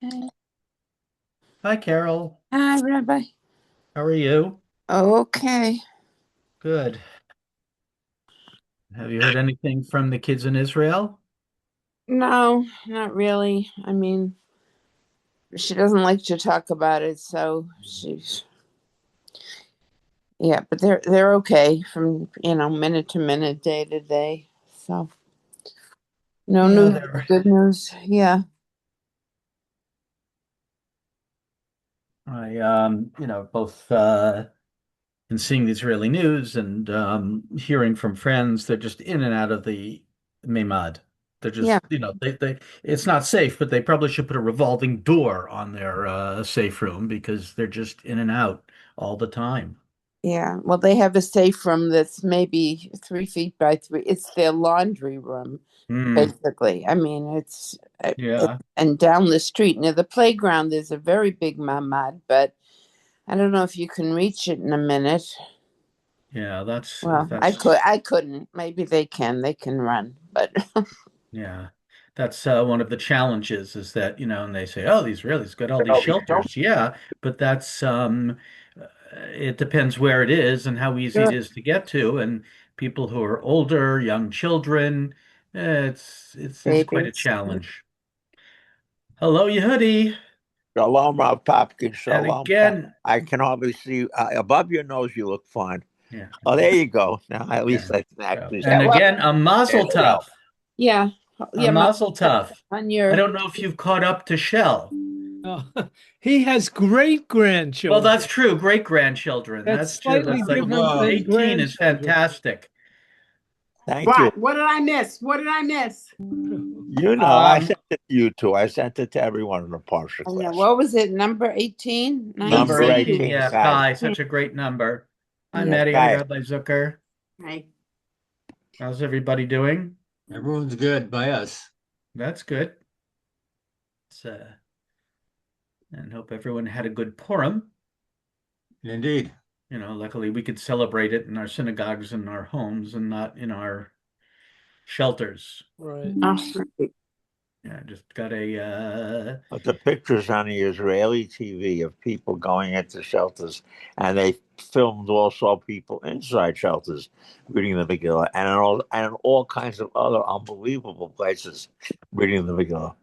Okay. Hi, Carol. Hi, Rabbi. How are you? Okay. Good. Have you heard anything from the kids in Israel? No, not really. I mean, she doesn't like to talk about it, so she's yeah, but they're okay from, minute to minute, day to day. So no Yeah, news, they're good news. Yeah. both in seeing the Israeli news and hearing from friends, they're just in and out of the Memad. They're Yeah. just, they it's not safe, but they probably should put a revolving door on their safe room because they're just in and out all the time. Yeah. Well, they have a safe room that's maybe 3 feet by three. It's their laundry room, Hmm. basically. I mean, Yeah. and down the street near the playground, there's a very big mamad, but I don't know if you can reach it in a minute. Yeah, Well, I couldn't. Maybe they can. They can run, but Yeah, that's one of the challenges is that, and they say, oh, the Israelis got all these shelters. Yeah, but it depends where it is and how easy it sure, is to get to. And people who are older, young children, it's quite a babies. challenge. Hello, Yehudi. Shalom, Rav Popkin. And Shalom. again, I can hardly see above your nose. You look fine. yeah, Oh, there you go. Now at yeah. least I can So, actually and Yeah, see. well, again, a There mazel you go. tov. yeah, A yeah. mazel tov. On I your don't know if you've caught up to Shell. Oh, he has great Well, grandchildren. that's true. Great grandchildren. That's That's true. slightly That's like different Whoa. than 18 is grandchildren. fantastic. Thank you. What? What did I miss? What did I miss? You know, I Um, sent it to you too. I sent it to everyone in the Parsha oh, yeah. class. What was it? Number 18, number Number 18, 19? 18, yeah, Chai. Kai, such a great number. Hi, Yeah. Maddie. Hi, Chai. Rabbi Zucker. Hey. How's everybody doing? Everyone's good by us. That's good. It's, and hope everyone had a good Purim. Indeed. Luckily we could celebrate it in our synagogues and our homes and not in our shelters. Right. Oh, right. Yeah, just got a But the pictures on the Israeli TV of people going into shelters, and they filmed also people inside shelters reading the Megillah, and in all kinds of other unbelievable places reading the Megillah.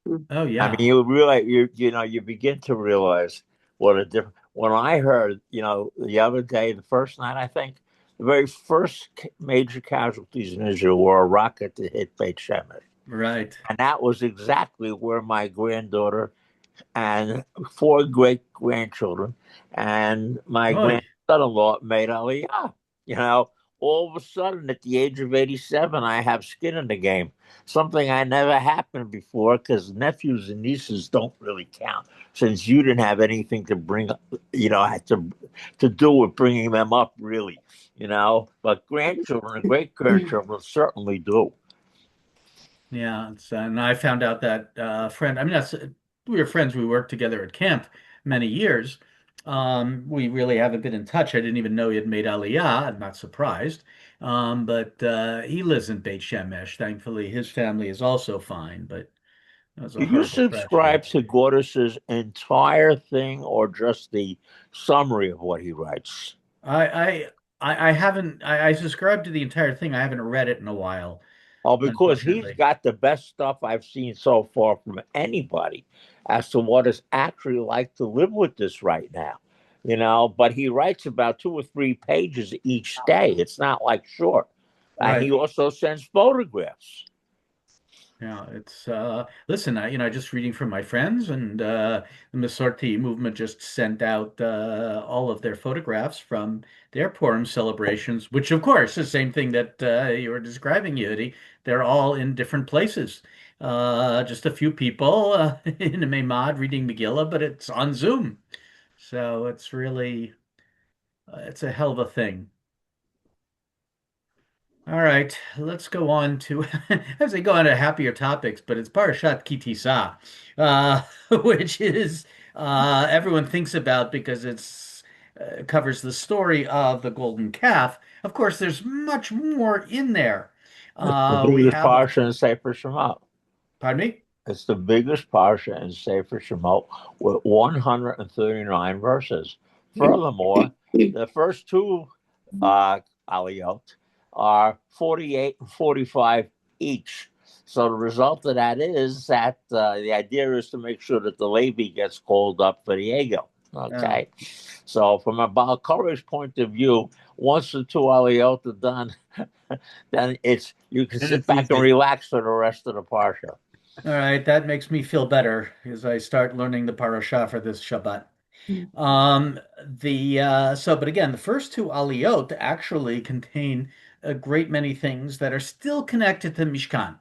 oh I mean, yeah. you realize you begin to realize what a different. When I heard, the other day, the first night, I think the very first major casualties in Israel were a rocket that hit Beit Shemesh, Right. and that was exactly where my granddaughter and four great grandchildren and my Oy. grandson-in-law made Aliyah. You know, all of a sudden at the age of 87, I have skin in the game. Something I never happened before because nephews and nieces don't really count since you didn't have anything to bring, had to do with bringing them up really, but grandchildren and great grandchildren certainly do. Yeah, and I found out that friend, I mean, we were friends. We worked together at camp many years. We really haven't been in touch. I didn't even know he had made Aliyah. I'm not surprised. But he lives in Beit Shemesh. Thankfully, his family is also fine, but that was a Do you horrible tragedy. subscribe to Gordis's entire thing or just the summary of what he writes? I I haven't I subscribed to the entire thing. I haven't read it in a while, Oh, because he's unfortunately. got the best stuff I've seen so far from anybody as to what it's actually like to live with this right now. But he writes about 2 or 3 pages each day. It's not like short. And he Right. also sends photographs. Yeah, it's listen, just reading from my friends and the Masorti movement just sent out all of their photographs from their Purim celebrations, which of course is the same thing that you were describing, Yehudi. They're all in different places. Just a few people in a Mamad reading Megillah, but it's on Zoom. So it's really it's a hell of a thing. All right, let's go on to as they go on to happier topics, but it's Parashat Kitisa, which is everyone thinks about because it's covers the story of the golden calf. Of course, there's much more in there. It's the We biggest have, parsha in Sefer Shema. pardon me? It's the biggest parsha in Sefer Shemot with 139 verses. Furthermore, the first two aliyot are 48 and 45 each. So the result of that is that the idea is to make sure that the Levi gets called up for the Egel. Okay. So from a Baal Korah's point of view, once the two aliyot are done, then you can Then sit it's back and easy. relax for the rest of the parsha. All right, that makes me feel better as I start learning the parasha for this Shabbat. But again, the first two aliyot actually contain a great many things that are still connected to Mishkan.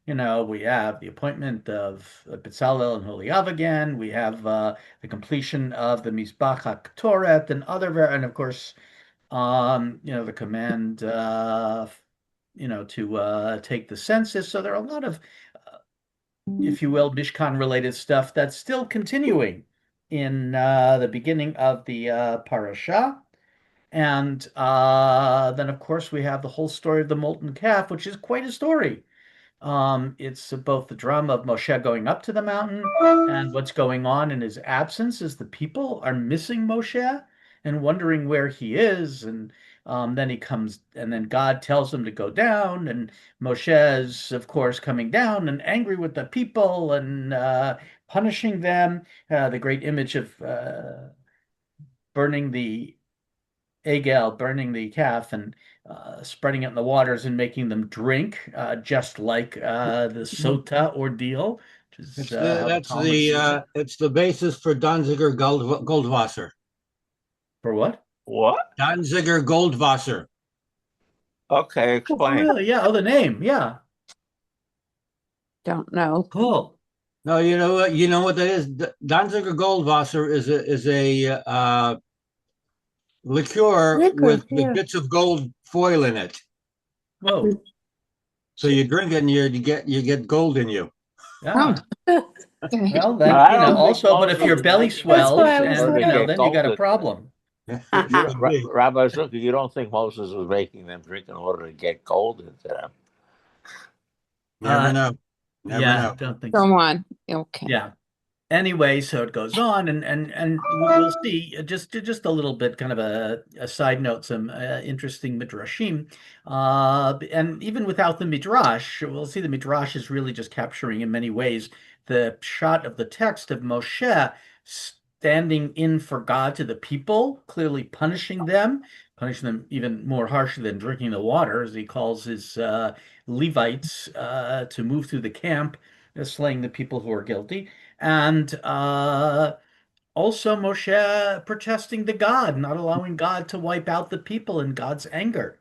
You know, we have the appointment of Bezalel and Holiav again. We have the completion of the Mizbach HaKtoret and and of course, the command, to take the census. So there are a lot of, if you will, Mishkan related stuff that's still continuing in the beginning of the parasha. And then, of course, we have the whole story of the molten calf, which is quite a story. It's both the drama of Moshe going up to the mountain and what's going on in his absence as the people are missing Moshe and wondering where he is. And then he comes, and then God tells him to go down. And Moshe is, of course, coming down and angry with the people and punishing them. The great image of burning the Egel, burning the calf and spreading it in the waters and making them drink, just like the sota ordeal, which is how the Talmud sees it. It's the basis for Danziger Goldwasser. For what? What? Danziger Goldwasser. Okay, Oh, explain. really? Yeah. Oh, the name. Yeah. Don't know. Cool. No, you know what that is. Danziger Goldwasser is a liqueur with bits of gold foil in it. Whoa. So you drink it and you get gold in you. Yeah. Okay. Well, then, I don't think also, but if Moses your was belly making that swells drink in and, order to get then you got gold a in them. problem. You Could be. Rabbi Zucker, you don't think Moses was making them drink in order to get gold into them? Never know. Never Yeah, know. don't think Go so. on. Okay. Yeah. Anyway, so it goes on, and we'll see just a little bit, kind of a side note, some interesting midrashim, and even without the midrash, we'll see the midrash is really just capturing in many ways the shot of the text of Moshe standing in for God to the people, clearly punishing them even more harshly than drinking the water, as he calls his Levites to move through the camp, slaying the people who are guilty. And also Moshe protesting to God, not allowing God to wipe out the people in God's anger.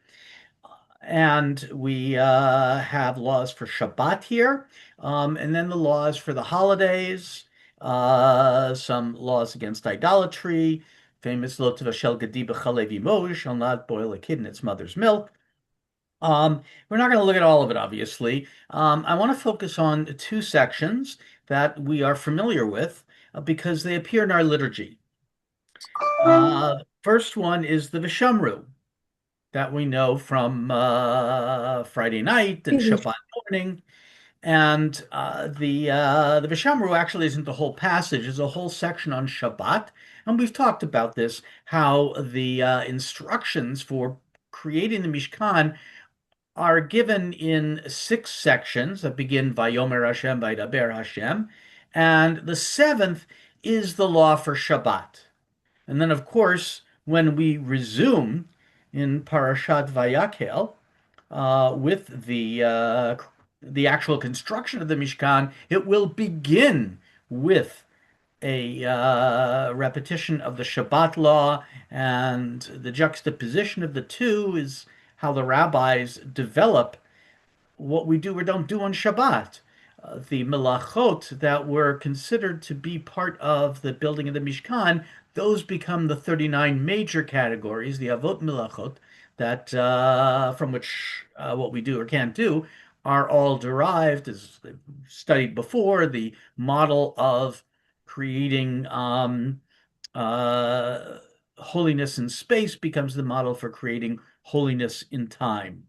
And we have laws for Shabbat here, and then the laws for the holidays, some laws against idolatry, famous lo tevashel gedi b'chalev imo, shall not boil a kid in its mother's milk. We're not going to look at all of it, obviously. I want to focus on two sections that we are familiar with because they appear in our liturgy. First one is the Vishamru that we know from Friday night and Shabbat morning. And the Vishamru actually isn't the whole passage; it's a whole section on Shabbat. And we've talked about this, how the instructions for creating the Mishkan are given in six sections that begin Vayomer Hashem, Vaidaber Hashem, and the seventh is the law for Shabbat. And then, of course, when we resume in Parashat Vayakhel with the actual construction of the Mishkan, it will begin with a repetition of the Shabbat law, and the juxtaposition of the two is how the rabbis develop what we do or don't do on Shabbat. The melachot that were considered to be part of the building of the Mishkan, those become the 39 major categories, the avot melachot, that from which what we do or can't do are all derived, as studied before, the model of creating uh, holiness in space becomes the model for creating holiness in time.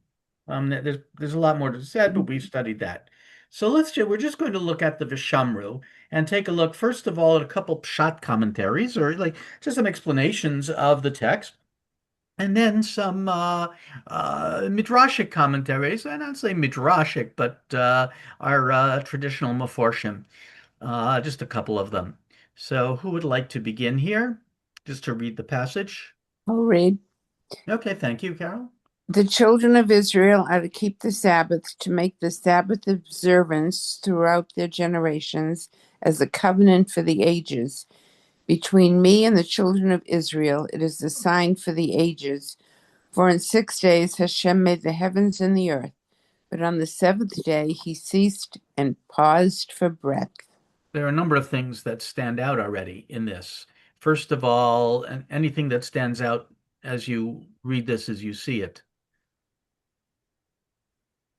There's a lot more to be said, but we've studied that. So we're just going to look at the Vishamru and take a look, first of all, at a couple pshat commentaries or like just some explanations of the text. And then some midrashic commentaries, and I'd say midrashic, but our traditional maforshim, just a couple of them. So who would like to begin here? Just to read the passage. I'll read. Okay, thank you, Carol. The children of Israel are to keep the Sabbath, to make the Sabbath observance throughout their generations as a covenant for the ages. Between me and the children of Israel, it is a sign for the ages. For in 6 days Hashem made the heavens and the earth, but on the seventh day he ceased and paused for breath. There are a number of things that stand out already in this. First of all, anything that stands out as you read this as you see it.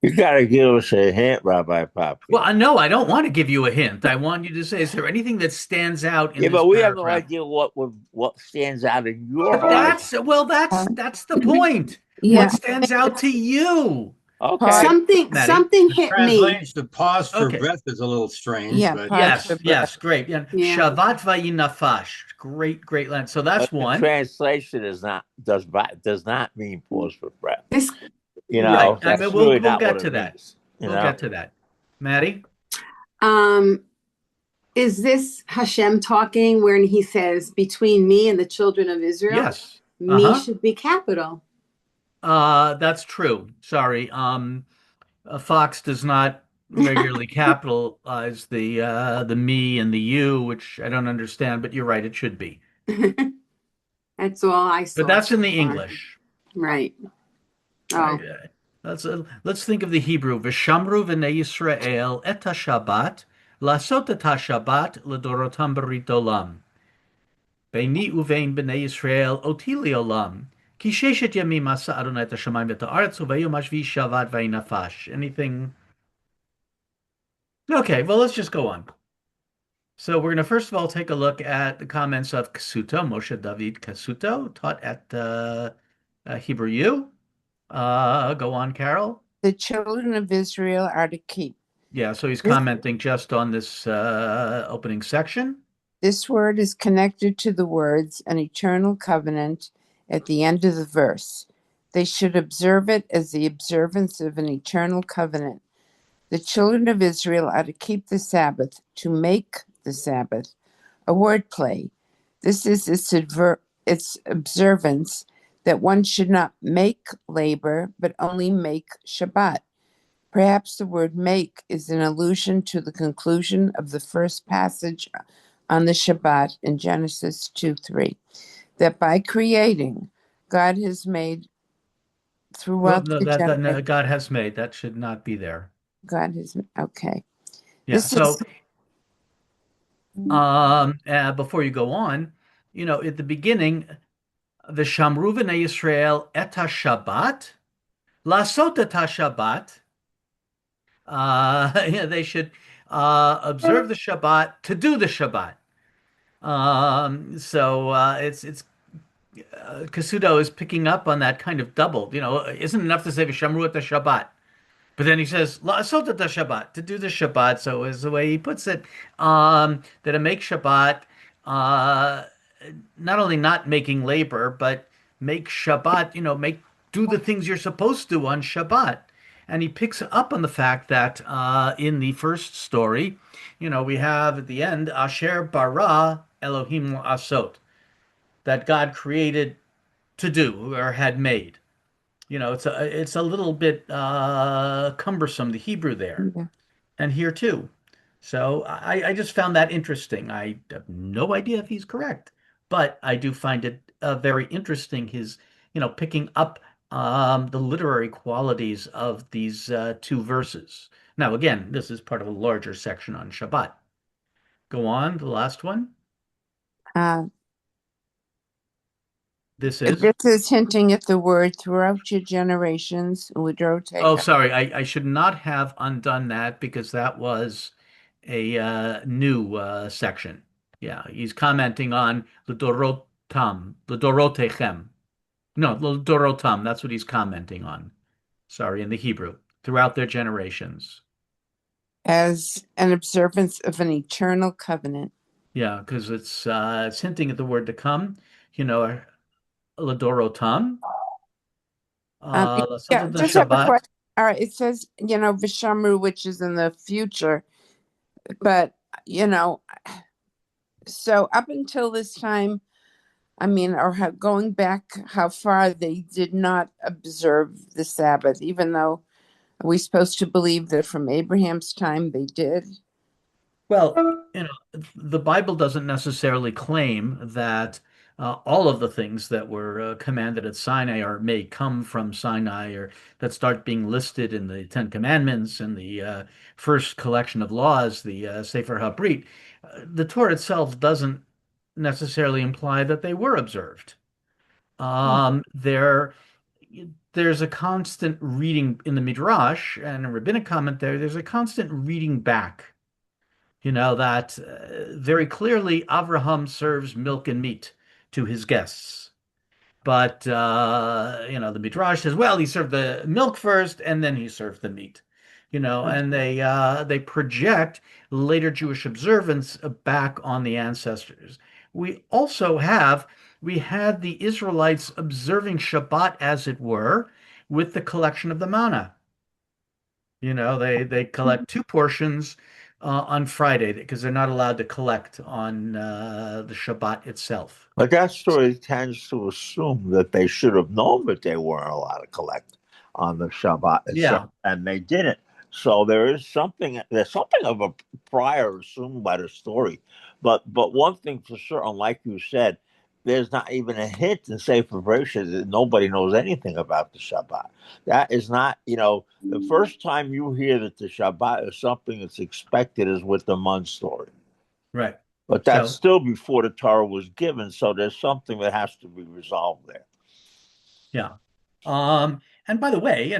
You got to give us a hint, Rabbi Poppy. Well, no, I don't want to give you a hint. I want you to say, is there anything that stands out in Yeah, this but we have no paragraph? idea what stands out in your But heart. that's the point. Yeah, What stands out to you? Okay. Something Maddie? something The hit me. translation, pause for Okay. breath is a little strange, yeah, but pause for Yes, breath. yes, great. Yeah. Yeah. Shavat vayinafash. Great line. So that's But the one. translation does not mean pause for breath. This You Right. know, I that's mean, really we'll not get what to it that. means. We'll get to that. Maddie? is this Hashem talking when he says between me and the children of Israel? Yes. Me should be capital. That's true. Sorry. Fox does not regularly capitalize the me and the you, which I don't understand, but you're right, it should be. That's all I saw. But that's in the so far. English. Right. Oh. Right. Let's think of the Hebrew. V'shamru v'nei Yisrael et Shabbat lasot et Shabbat ledorotam berit olam. Beini uvein b'nei Yisrael otili olam. Ki sheshet yamim asa Adonai et hashamayim v'et haaretz u'vayom hashvi shavat v'inafash. Anything? Okay, well, let's just go on. So we're going to first of all take a look at the comments of Kasuto, Moshe David Kasuto, taught at Hebrew U. Go on, Carol. The children of Israel are to keep. Yeah, so he's commenting just on this opening section. This word is connected to the words an eternal covenant at the end of the verse. They should observe it as the observance of an eternal covenant. The children of Israel are to keep the Sabbath, to make the Sabbath, a wordplay. This is its observance that one should not make labor, but only make Shabbat. Perhaps the word make is an allusion to the conclusion of the first passage on the Shabbat in Genesis 2:3, that by creating, God has made throughout No, the generation. God has made. That should not be there. God has, okay. Yeah, This so is before you go on, at the beginning, the Shamru v'nei Yisrael et Shabbat, lasot et Shabbat. Yeah, they should observe the Shabbat to do the Shabbat. It's Kasudo is picking up on that kind of double. Isn't enough to say v'shamru et Shabbat, but then he says la'asot et Shabbat, to do the Shabbat. So is the way he puts it, that to make Shabbat, not only not making labor, but make Shabbat. Do the things you're supposed to on Shabbat. And he picks up on the fact that in the first story, we have at the end, Asher bara Elohim asot, that God created to do or had made. It's a little bit cumbersome, the Hebrew there, yeah. and here too. So I just found that interesting. I have no idea if he's correct, but I do find it very interesting, his, picking up the literary qualities of these two verses. Now, again, this is part of a larger section on Shabbat. Go on, the last one. Uh, This is. This is hinting at the word throughout your generations. Oh, sorry. I should not have undone that because that was a new section. Yeah, he's commenting on the Dorotam, the Dorotechem. No, the Dorotam. That's what he's commenting on. Sorry, in the Hebrew, throughout their generations. as an observance of an eternal covenant. Yeah, because it's hinting at the word to come, Ladorotam. Um, Let's yeah, the just have a Shabbat. question. All right, it says, Vishamru, which is in the future, but, so up until this time, or going back how far, they did not observe the Sabbath, even though, are we supposed to believe that from Abraham's time they did? Well, the Bible doesn't necessarily claim that all of the things that were commanded at Sinai or may come from Sinai or that start being listed in the Ten Commandments and the first collection of laws, the Sefer HaBrit. The Torah itself doesn't necessarily imply that they were observed. There's a constant reading in the Midrash and a rabbinic commentary. There's a constant reading back. That very clearly Avraham serves milk and meat to his guests. But, the Midrash says, well, he served the milk first and then he served the meat. And they project later Jewish observance back on the ancestors. We had the Israelites observing Shabbat, as it were, with the collection of the manna. They collect two portions on Friday because they're not allowed to collect on the Shabbat itself. But that story tends to assume that they should have known that they weren't allowed to collect on the Shabbat itself, and they didn't. So there's something of a prior assumed by the story. But one thing for certain, like you said, there's not even a hint in Sefer Bereshit that nobody knows anything about the Shabbat. That is not, the first time you hear that the Shabbat is something that's expected is with the Mun story. Right. But that's still before the Torah was given, so there's something that has to be resolved there. Yeah. And by the way,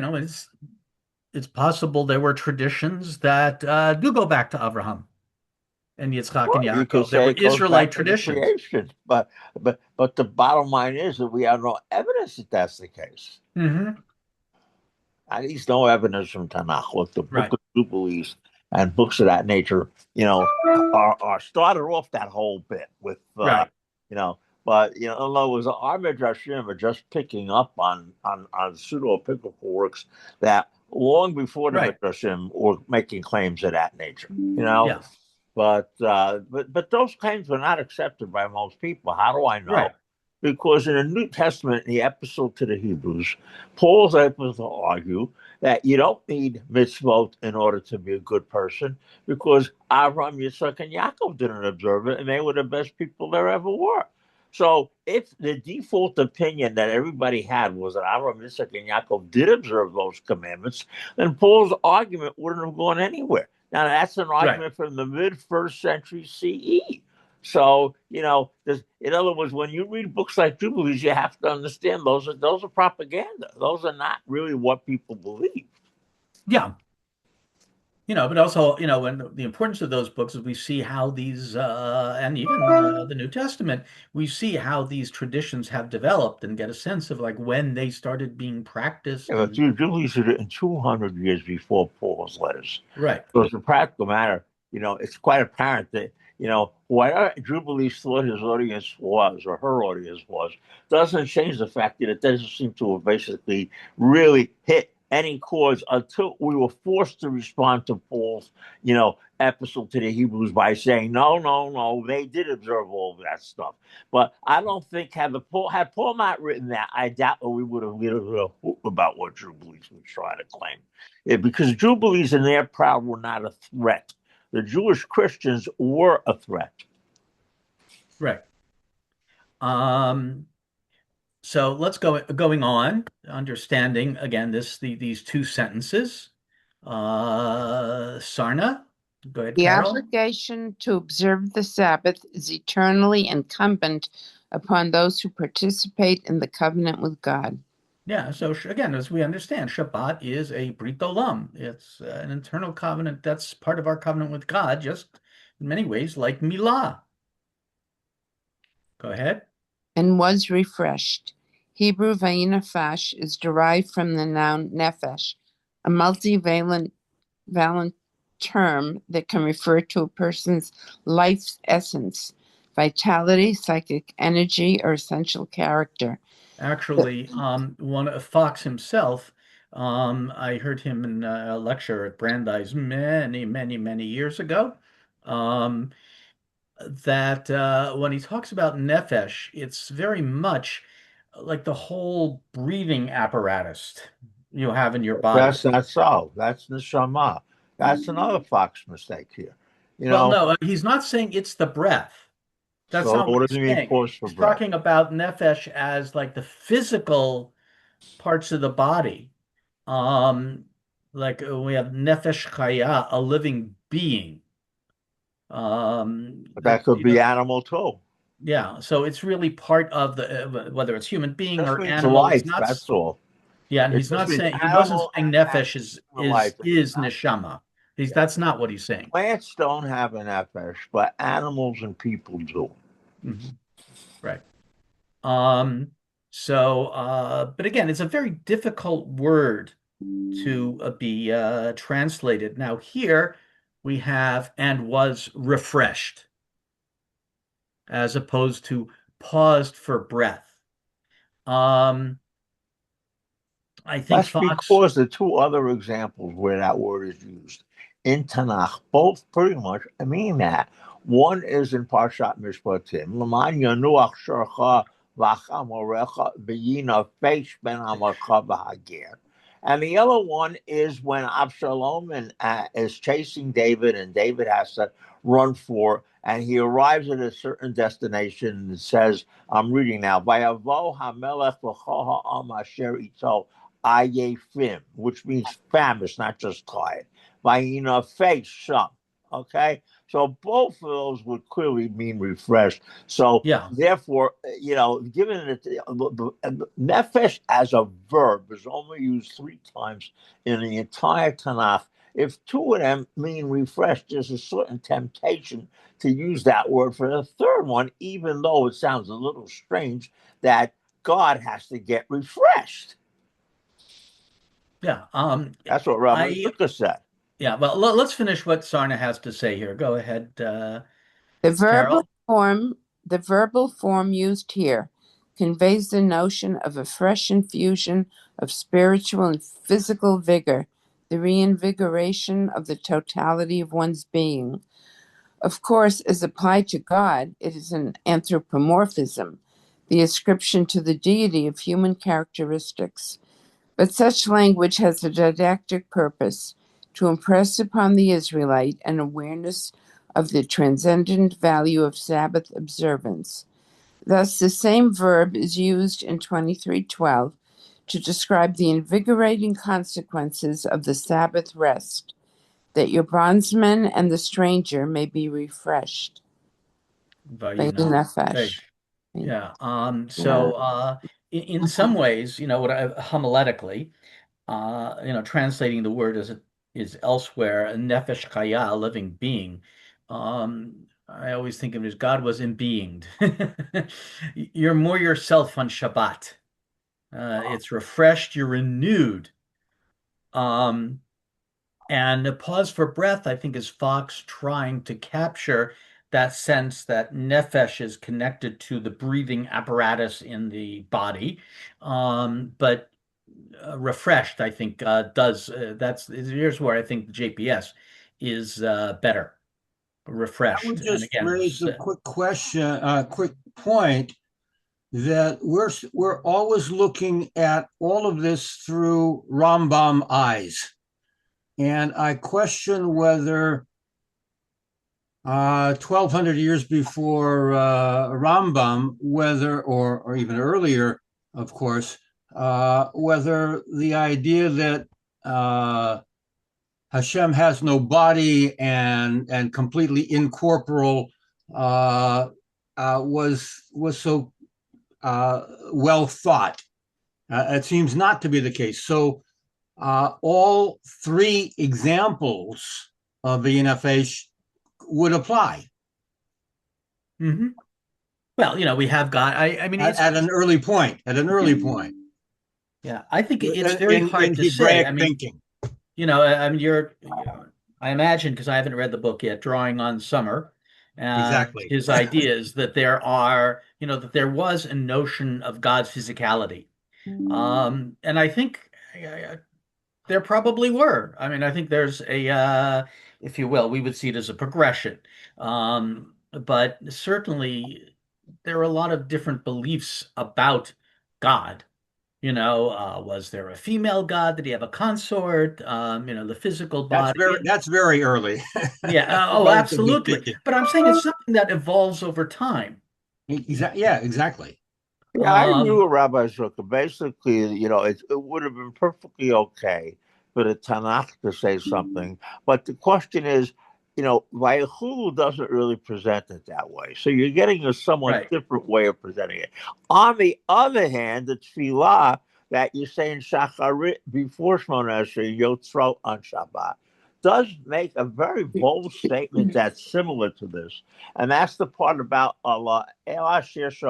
it's possible there were traditions that do go back to Abraham and Yitzchak and You could Yaakov. There say were it goes Israelite back to the traditions. creation, but the bottom line is that we have no evidence that that's the case. Mm-hmm. At least no evidence from Tanakh, with the Book Right. of Jubilees and books of that nature. Are started off that whole bit with Right. But in other words, our midrashim are just picking up on pseudo-biblical works that long before the Right. midrashim were making claims of that nature. Yeah. But those claims were not accepted by most people. How do I know? Right. Because in the New Testament, in the epistle to the Hebrews, Paul's able to argue that you don't need mitzvot in order to be a good person, because Abraham, Yitzchak, and Yaakov didn't observe it, and they were the best people there ever were. So if the default opinion that everybody had was that Abraham, Yitzchak, and Yaakov did observe those commandments, then Paul's argument wouldn't have gone anywhere. Now, that's an argument from the mid-first century CE. So, in other words, when you read books like Jubilees, you have to understand those are propaganda. Those are not really what people believe. Yeah. But also, when the importance of those books is we see how these, and even the New Testament, we see how these traditions have developed and get a sense of like when they started being practiced. Yeah, but Jubilees are written 200 years before Paul's letters. Right. So as a practical matter, it's quite apparent that, whatever Jubilees thought his audience was, or her audience was, doesn't change the fact that it doesn't seem to have basically really hit any chords until we were forced to respond to Paul's, epistle to the Hebrews by saying, no, they did observe all of that stuff. But I don't think had Paul not written that, I doubt that we would have little hoop about what Jubilees would try to claim. Because Jubilees and their crowd were not a threat. The Jewish Christians were a threat. Right. So let's going on, understanding again these two sentences. Sarna, go ahead, The Carol. obligation to observe the Sabbath is eternally incumbent upon those who participate in the covenant with God. Yeah, so again, as we understand, Shabbat is a Brit Olam. It's an internal covenant that's part of our covenant with God, just in many ways like Milah. Go ahead. And was refreshed. Hebrew vayinafash is derived from the noun nefesh, a multivalent term that can refer to a person's life's essence, vitality, psychic energy, or essential character. Actually, Fox himself, I heard him in a lecture at Brandeis many, many, many years ago. Um, that when he talks about nefesh, it's very much like the whole breathing apparatus you have in your body. That's not so. That's neshama. That's another Fox mistake here. Well, no, he's not saying it's the breath. That's So not what what he's does it mean, saying. pause for He's breath? talking about nefesh as like the physical parts of the body. Um, like we have nefesh chaya, a living being. But That that could be animal too. yeah. So it's really part of the whether it's human being Just or means animal. He's life. not. That's all. Yeah, and It he's just not means saying he wasn't animal saying and nefesh life. is neshama. Yeah. That's not what he's saying. Plants don't have an nefesh, but animals and people do. Mhm. Right. Um, but again, it's a very difficult word to be translated. Now, here we have and was refreshed as opposed to paused for breath. I think That's Fox, because the two other examples where that word is used in Tanakh, both pretty much mean that. One is in Parshat Mishpatim, L'man yanuach shercha v'chamorecha b'yina feish ben amarcha v'hager. And the other one is when Absalom is chasing David, and David has to run for, and he arrives at a certain destination, and it says, I'm reading now, Vayavo hamelech v'choha am asher ito ayefim, which means famished, not just tired. Vayina face some. Okay, so both of those would clearly mean refreshed. So yeah, therefore, given that the nefesh as a verb is only used 3 times in the entire Tanakh, if two of them mean refreshed, there's a certain temptation to use that word for the third one, even though it sounds a little strange that God has to get refreshed. yeah. That's what Rabbi Zucker said. Yeah. Well, let's finish what Sarna has to say here. Go ahead, The verbal Carol. form used here conveys the notion of a fresh infusion of spiritual and physical vigor, the reinvigoration of the totality of one's being. Of course, as applied to God, it is an anthropomorphism, the ascription to the deity of human characteristics. But such language has a didactic purpose to impress upon the Israelite an awareness of the transcendent value of Sabbath observance. Thus, the same verb is used in 23:12 to describe the invigorating consequences of the Sabbath rest, that your bondsman and the stranger may be refreshed. Vayinafesh. Yeah. In some ways, homiletically, translating the word as it is elsewhere, a nefesh chaya, a living being. I always think of it as God was beinged. You're more yourself on Shabbat. It's refreshed, you're renewed. And a pause for breath, I think, is Fox trying to capture that sense that nefesh is connected to the breathing apparatus in the body. But refreshed, I think, here's where I think the JPS is better. I Refreshed. would And just again, raise a quick question, quick point that we're always looking at all of this through Rambam eyes. And I question whether 1,200 years before Rambam, or even earlier, of course, whether the idea that Hashem has no body and completely incorporeal was so well thought. It seems not to be the case. So all three examples of the NFH would apply. Mm-hmm. Well, we have got. I mean, at an early point. At an early point. Yeah, I think it's very hard to say. I mean, thinking. I mean, I imagine, because I haven't read the book yet, drawing on Summer, Exactly. his ideas that there are, that there was a notion of God's physicality. And I think there probably were. I mean, I think there's if you will, we would see it as a progression. But certainly there are a lot of different beliefs about God. Was there a female God? Did he have a consort? The physical body. That's very early. Yeah. Oh, Relatively absolutely. speaking. But I'm saying it's something that evolves over time. Yeah, exactly. Yeah, I agree Um, with Rabbi Zucker. Basically, it would have been perfectly okay for the Tanakh to say something, but the question is, Vayechulu doesn't really present it that way. So you're getting a somewhat right. different way of presenting it. On the other hand, the tefillah that you say in Shacharit before Shmona Esrei, Yotzro on Shabbat, does make a very bold statement that's similar to this. And that's the part about Allah. And then it says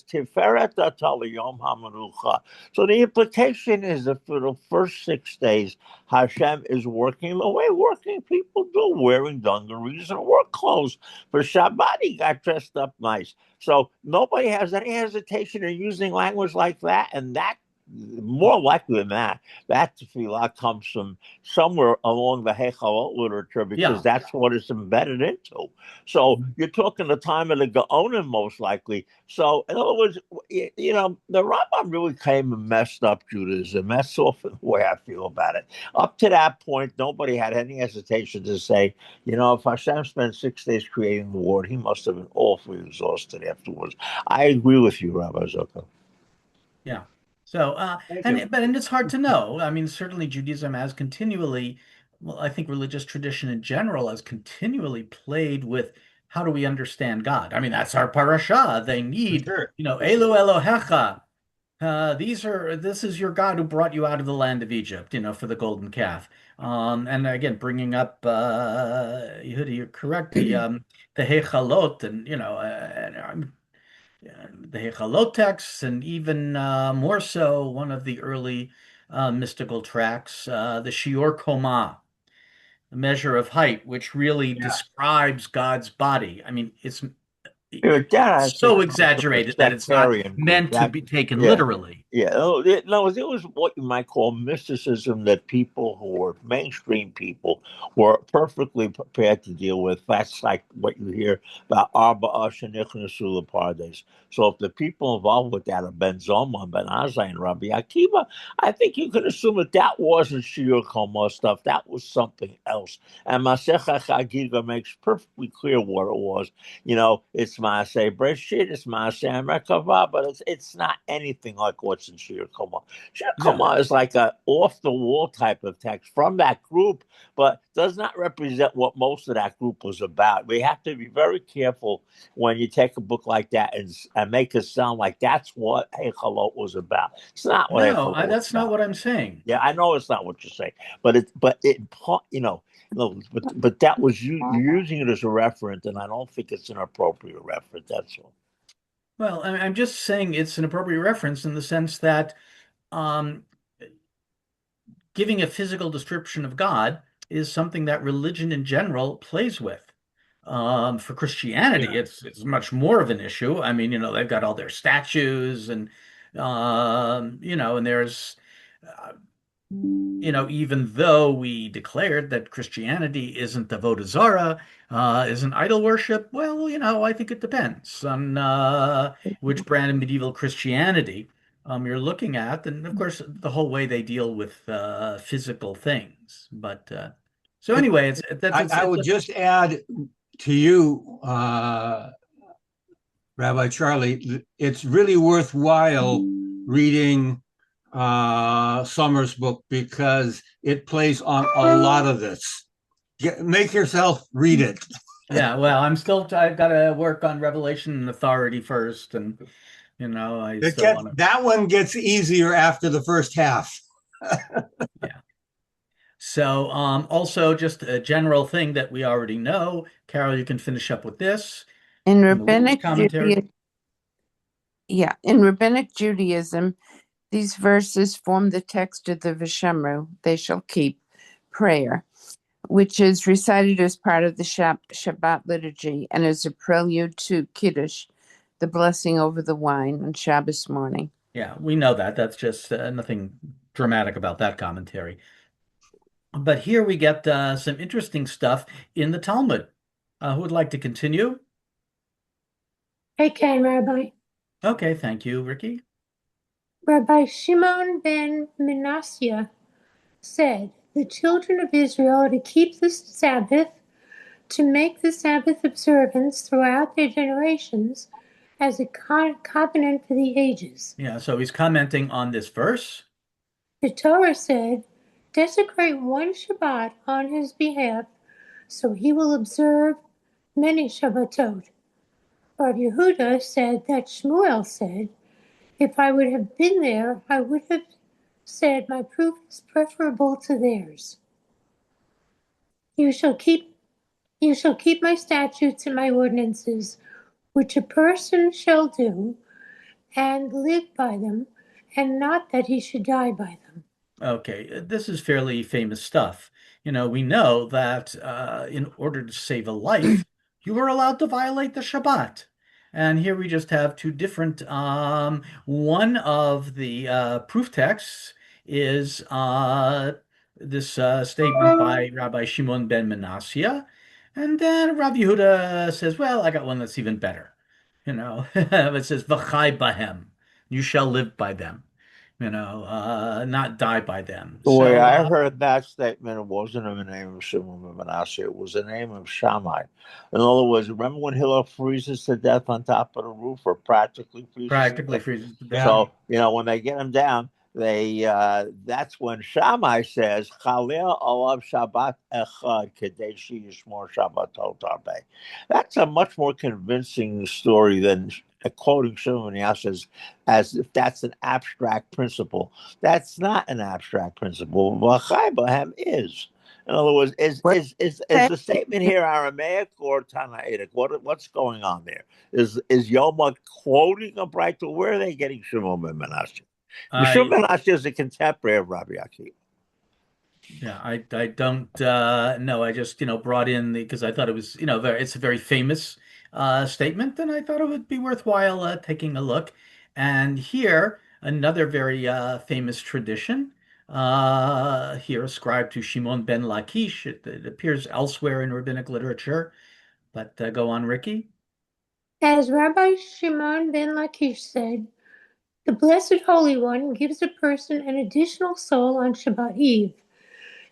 Tiferet Yom HaMenucha. So the implication is that for the first 6 days, Hashem is working the way working people do, wearing dungarees and work clothes. For Shabbat, he got dressed up nice. So nobody has any hesitation in using language like that, and that more likely than that tefillah comes from somewhere along the Hechalot literature because Yeah. that's what it's embedded into. So you're talking the time of the Gaonim most likely. So in other words, the Rambam really came and messed up Judaism. That's often the way I feel about it. Up to that point, nobody had any hesitation to say, if Hashem spent 6 days creating the world, he must have been awfully exhausted afterwards. I agree with you, Rabbi Zucker. Yeah. So, Thank you. and it's hard to know. I mean, certainly Judaism has continually, well, I think religious tradition in general has continually played with how do we understand God? I mean, that's our parasha. They For need, sure. Elu Elohecha. This is your God who brought you out of the land of Egypt, for the golden calf. And again, bringing up, Yehuda, you're correct, the Hechalot, and, the Hechalot texts, and even more so, one of the early mystical tracks, the Shior Koma, the measure of height, which really Yeah. describes God's body. I mean, it's That I think so comes from the exaggerated that it's not sectarian group. meant to be taken Yeah, literally. yeah. No, it was what you might call mysticism that people who were mainstream people were perfectly prepared to deal with. That's like what you hear about Arba Ashenichnasul Pardes. So if the people involved with that are Ben Zoma, Ben Azai, and Rabbi Akiva, I think you can assume that wasn't Shiur Koma stuff. That was something else. And Masecha Chagiga makes perfectly clear what it was. It's Maaseh Breshit, it's Maaseh Merkava, but it's not anything like what's in Shir Koma. Shir No, Koma is like a off-the-wall type of text from that group, but does not represent what most of that group was about. We have to be very careful when you take a book like that and make it sound like that's what Hechalot was about. It's not what no, Hechalot was that's not about. what I'm saying. Yeah, I know it's not what you're saying, but no, but that was you're using it as a reference, and I don't think it's an appropriate reference. That's all. Well, I'm just saying it's an appropriate reference in the sense that um, giving a physical description of God is something that religion in general plays with. For Christianity, Yeah. it's much more of an issue. I mean, they've got all their statues and and there's even though we declared that Christianity isn't avodah zarah, isn't idol worship, well, I think it depends on which brand of medieval Christianity you're looking at, and of course, the whole way they deal with physical things. But so It, anyway, I would just add to you, Rabbi Charlie, it's really worthwhile reading Summers' book because it plays on a lot of this. Make yourself read it. Yeah, well, I've got to work on Revelation and Authority first, and I still want to. That one gets easier after the first half. Yeah. So, also just a general thing that we already know. Carol, you can finish up with this In from the Witness rabbinic commentary. Judaism, in rabbinic Judaism, These verses form the text of the V'Shemru, they shall keep, prayer, which is recited as part of the Shabbat liturgy and is a prelude to Kiddush, the blessing over the wine on Shabbos morning. Yeah, we know that. That's just nothing dramatic about that commentary. But here we get some interesting stuff in the Talmud. Who would like to continue? I can, Rabbi. Okay, thank you, Ricky. Rabbi Shimon ben Manasseh said, the children of Israel are to keep the Sabbath, to make the Sabbath observance throughout their generations as a covenant for the ages. Yeah, so he's commenting on this verse. The Torah said, desecrate one Shabbat on his behalf, so he will observe many Shabbatot. Rav Yehuda said that Shmuel said, if I would have been there, I would have said my proof is preferable to theirs. You shall keep my statutes and my ordinances, which a person shall do, and live by them, and not that he should die by them. Okay, this is fairly famous stuff. We know that in order to save a life, you were allowed to violate the Shabbat. And here we just have two different, one of the proof texts is this statement by Rabbi Shimon ben Manasseh. And then Rabbi Yehuda says, well, I got one that's even better. It says, V'chai bahem, you shall live by them. Not die by them. The way So, I heard that statement, it wasn't in the name of Shimon ben Manasseh, it was the name of Shammai. In other words, remember when Hillel freezes to death on top of the roof, or practically freezes practically to freezes to death? death. So, when they get him down, that's when Shammai says, Chalil alav Shabbat echad kadeshi yishmor Shabbatot arbeh. That's a much more convincing story than quoting Shimon ben Manasseh as if that's an abstract principle. That's not an abstract principle. V'chai b'hem is. In other words, is the statement here Aramaic or Tanaitic? What's going on there? Is Yoma quoting a Brighter? Where are they getting Shimon ben Manasseh? Shimon ben Manasseh is a contemporary of Rabbi Akiva. Yeah, I don't know. I just brought in because I thought it was it's a very famous statement, and I thought it would be worthwhile taking a look. And here another very famous tradition here ascribed to Shimon ben Lakish. It appears elsewhere in rabbinic literature, but go on, Ricky. As Rabbi Shimon ben Lakish said, the Blessed Holy One gives a person an additional soul on Shabbat Eve,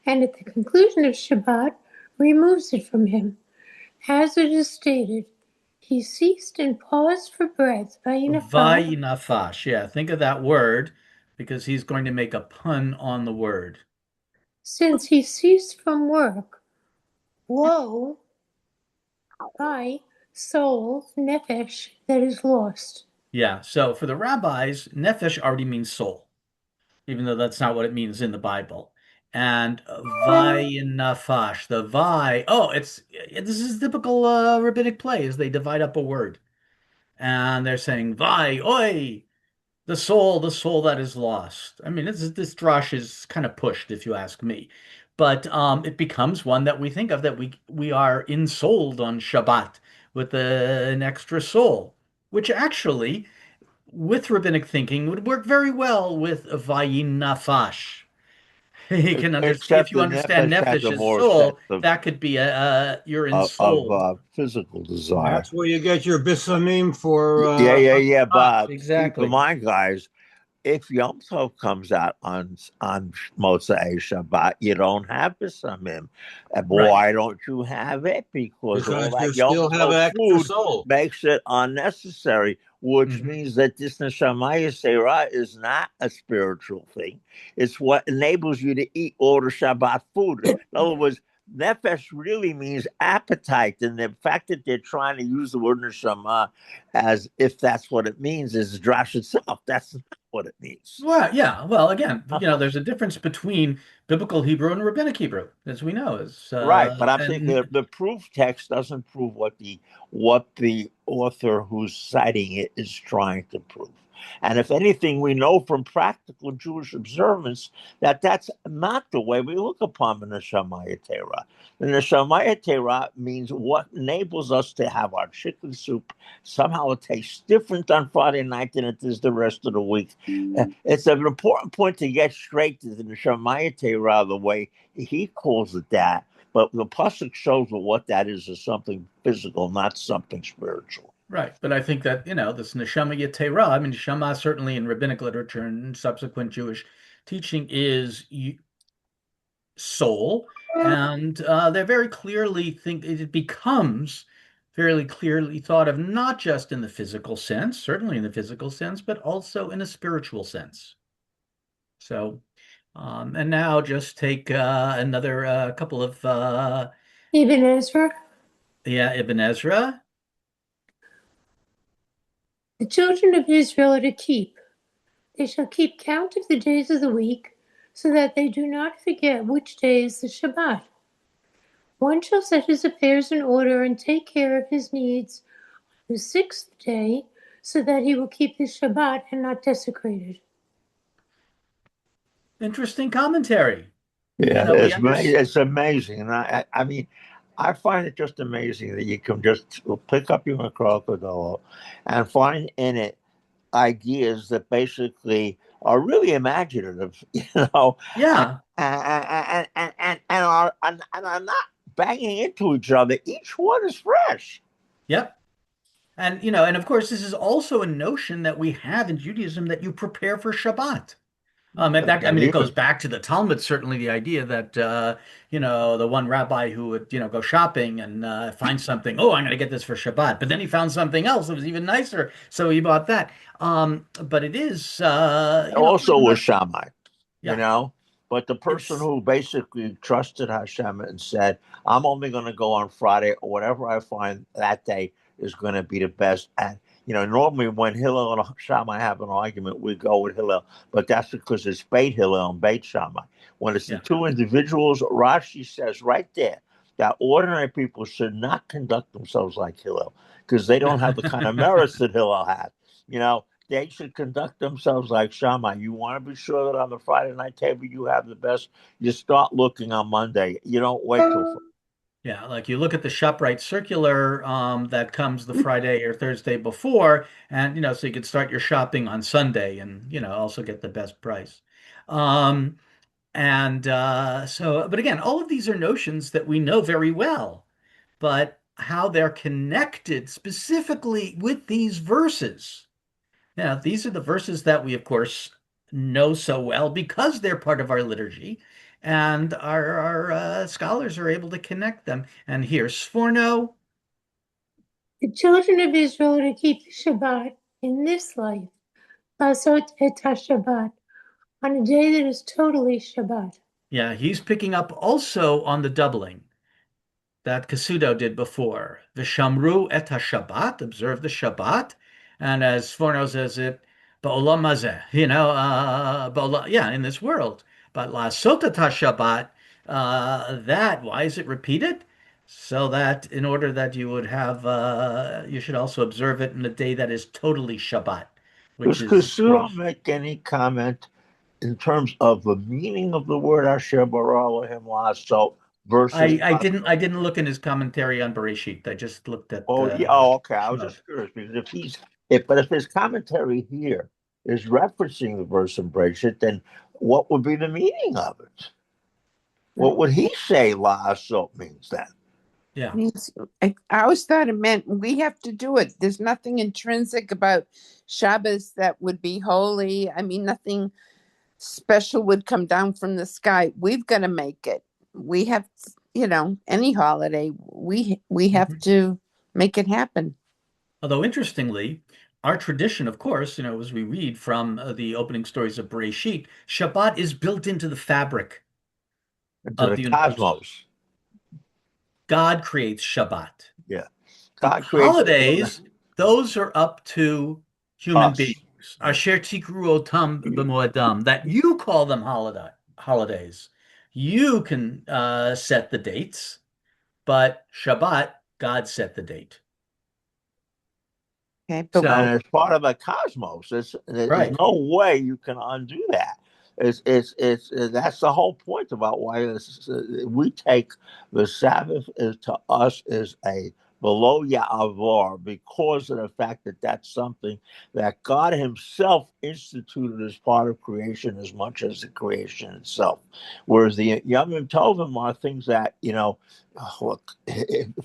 and at the conclusion of Shabbat, removes it from him. As it is stated, he ceased and paused for breath, Vayinafash. Yeah, think of that word because he's going to make a pun on the word. Since he ceased from work, woe, by soul, nefesh, that is lost. Yeah, so for the rabbis, nefesh already means soul, even though that's not what it means in the Bible. And vayinafash, the vai, this is typical rabbinic play, is they divide up a word. And they're saying, vai, oi, the soul that is lost. I mean, this drash is kind of pushed, if you ask me. But it becomes one that we think of that we are ensouled on Shabbat with an extra soul, which actually, with rabbinic thinking, would work very well with vayin nafash. You can understand if Except you the understand nefesh has nefesh a as more soul, sense that could be you're of ensouled. physical desire. That's where you get your bisamim for. Yeah. But keep in Exactly. mind, guys, if Yom Tov comes out on Motzei Shabbat, you don't have Besamim. And Right. why don't you have it? Because all Because you that Yom still have Tov extra food soul. makes it unnecessary, which Mhm. means that this Neshama Yisera is not a spiritual thing. It's what enables you to eat all the Shabbat food. In other words, Nefesh really means appetite, and the fact that they're trying to use the word neshama as if that's what it means is drash itself. That's not what it means. Well, yeah. Well, again, there's a difference between biblical Hebrew and rabbinic Hebrew, as we know. Right, but I'm saying And the proof text doesn't prove what the author who's citing it is trying to prove. And if anything, we know from practical Jewish observance that that's not the way we look upon the Neshamaya Torah. The Neshamaya Torah means what enables us to have our chicken soup. Somehow it tastes different on Friday night than it does the rest of the week. It's an important point to get straight to the Neshamaya Torah the way he calls it that. But the pasuk shows what that is something physical, not something spiritual. Right, but I think that, this neshama yetera, I mean, neshama certainly in rabbinic literature and subsequent Jewish teaching is soul, and they're very clearly think it becomes fairly clearly thought of not just in the physical sense, certainly in the physical sense, but also in a spiritual sense. So, and now just take another couple of Ibn Ezra. yeah, Ibn Ezra. The children of Israel are to keep. They shall keep count of the days of the week, so that they do not forget which day is the Shabbat. One shall set his affairs in order and take care of his needs on the sixth day, so that he will keep the Shabbat and not desecrate it. Interesting commentary. Yeah, We it's amazing, and I mean, I find it just amazing that you can just pick up your crocodile and find in it ideas that basically are really imaginative, Yeah. and are not banging into each other. Each one is fresh. Yep. And and of course, this is also a notion that we have in Judaism that you prepare for Shabbat. In fact, I mean, it goes back to the Talmud, certainly the idea that, the one rabbi who would, go shopping and find something, oh, I'm going to get this for Shabbat. But then he found something else that was even nicer. So he bought that. But it is, Also pretty was much, Shammai, yeah, but the person it's, who basically trusted Hashem and said, I'm only going to go on Friday, or whatever I find that day is going to be the best. And, normally when Hillel and Shammai have an argument, we go with Hillel, but that's because it's Beit Hillel and Beit Shammai. When it's the yeah. two individuals, Rashi says right there that ordinary people should not conduct themselves like Hillel because they don't have the kind of merits that Hillel had. They should conduct themselves like Shammai. You want to be sure that on the Friday night table you have the best. You start looking on Monday. You don't wait till Friday. Yeah, like you look at the ShopRite circular that comes the Friday or Thursday before, and so you could start your shopping on Sunday and also get the best price. Um, and but again, all of these are notions that we know very well, but how they're connected specifically with these verses. Yeah, these are the verses that we, of course, know so well because they're part of our liturgy, and our scholars are able to connect them. And here's Sforno. The children of Israel are to keep the Shabbat in this life, Lasot et HaShabbat, on a day that is totally Shabbat. Yeah, he's picking up also on the doubling that Kasudo did before. Vishamru et HaShabbat, observe the Shabbat. And as Sforno says it, ba'olam hazeh, yeah, in this world. But la sota Shabbat, why is it repeated? So that in order that you would have, you should also observe it in a day that is totally Shabbat, which Does is, of Kasudo course, make any comment in terms of the meaning of the word Asher bara Elohim Lasso versus I didn't look in his commentary on Bereshit. I just looked at Oh, yeah. Oh, okay. I was Shemot. just curious because if his commentary here is referencing the verse in Brexit, then what would be the meaning of it? What would he say La Asot means then? Yeah. Means I always thought it meant we have to do it. There's nothing intrinsic about Shabbos that would be holy. I mean, nothing special would come down from the sky. We've got to make it. We have, any holiday, we have Mhm. to make it happen. Although interestingly, our tradition, of course, as we read from the opening stories of Bereshit, Shabbat is built into the fabric Into of the the universe. cosmos. God creates Shabbat. Yeah. The God creates holidays, those are up to human us. beings. Asher tikru otam b'moedam, that you call them holidays. You can set the dates, but Shabbat, God set the date. Okay, but So- And it's part of the cosmos. There's Right. no way you can undo that. It's that's the whole point about why we take the Sabbath to us is a below Ya'avar because of the fact that that's something that God Himself instituted as part of creation as much as the creation itself. Whereas the Yom Tovim are things that, look,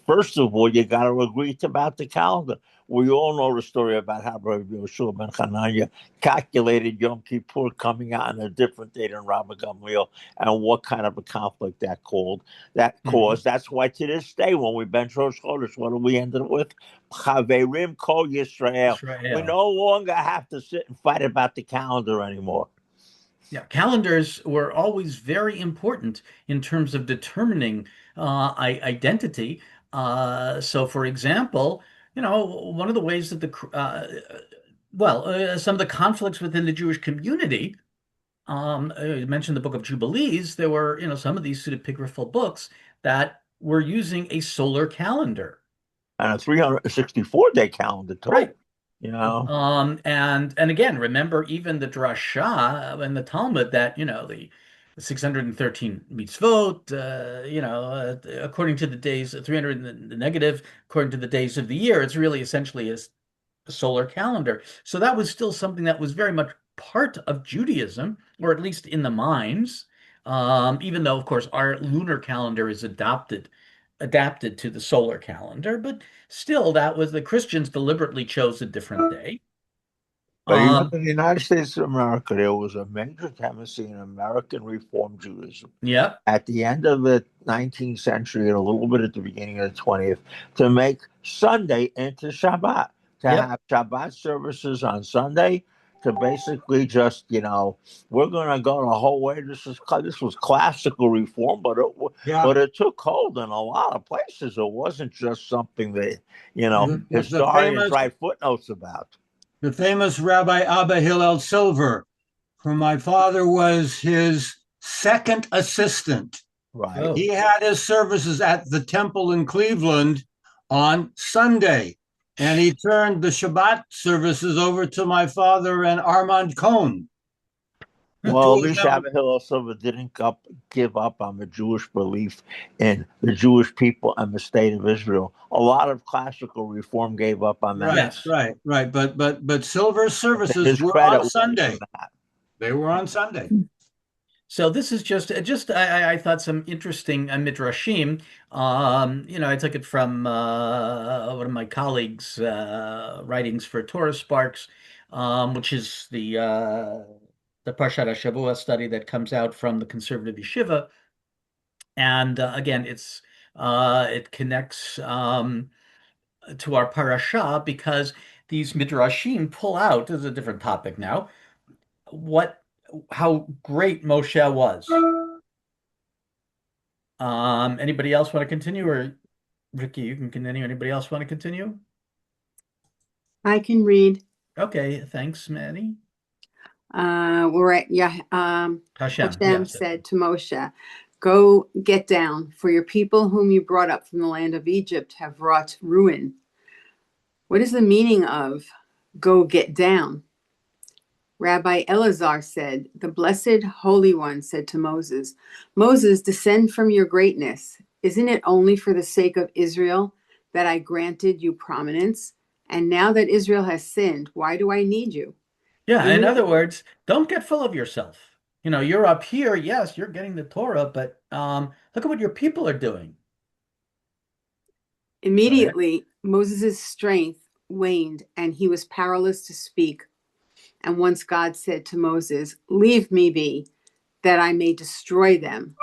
first of all, you got to agree about the calendar. We all know the story about how Rabbi Yeshua ben Hananiah calculated Yom Kippur coming out on a different day than Rabbi Gamliel, and what kind of a conflict that caused. That's why to this day, when we bench Rosh Chodesh, what do we end up with? Chaverim Kol Yisrael. Israel. We no longer have to sit and fight about the calendar anymore. Yeah, calendars were always very important in terms of determining identity. So, for example, one of the ways that some of the conflicts within the Jewish community, you mentioned the Book of Jubilees, there were, some of these pseudepigraphal books that were using a solar calendar. And a 364-day calendar, too. Right. And again, remember even the drasha in the Talmud that, the 613 mitzvot, according to the days, 300 in the negative, according to the days of the year, it's really essentially a solar calendar. So that was still something that was very much part of Judaism, or at least in the minds, even though, of course, our lunar calendar is adapted to the solar calendar, but still, that was the Christians deliberately chose a different day. But even in the United States of America, there was a major tendency in American Reform Judaism. Yeah. At the end of the 19th century and a little bit at the beginning of the 20th, to make Sunday into Shabbat, to have Shabbat services on Sunday, to basically just, we're going to go the whole way. This was classical reform, but it took hold in a lot of places. It wasn't just something that, historians write footnotes about. The famous Rabbi Abba Hillel Silver, who my father was his second assistant. Right. Oh. He had his services at the temple in Cleveland on Sunday, and he turned the Shabbat services over to my father and Armand Cohn. Well, at least Abba Hillel Silver didn't give up on the Jewish belief in the Jewish people and the state of Israel. A lot of classical reform gave up on that. Right. But Silver's services were on Sunday. They were on Sunday. So this is just I thought some interesting midrashim. I took it from one of my colleagues' writings for Torah Sparks, which is the Parshat HaShavua study that comes out from the conservative yeshiva. And again, it connects to our parasha because these midrashim pull out, this is a different topic now, how great Moshe was. Anybody else want to continue, or Ricky, you can continue. Anybody else want to continue? I can read. Okay, thanks, Manny. We're right. Yeah. Hashem said to Moshe, "Go get down, for your people whom you brought up from the land of Egypt have wrought ruin." What is the meaning of "go get down"? Rabbi Elazar said, "The Blessed Holy One said to Moses, Moses, descend from your greatness. Isn't it only for the sake of Israel that I granted you prominence? And now that Israel has sinned, why do I need you?" Yeah, in other words, don't get full of yourself. You're up here, yes, you're getting the Torah, but look at what your people are doing. Immediately, Moses' strength waned and he was powerless to speak. And once God said to Moses, "Leave me be, that I may destroy them."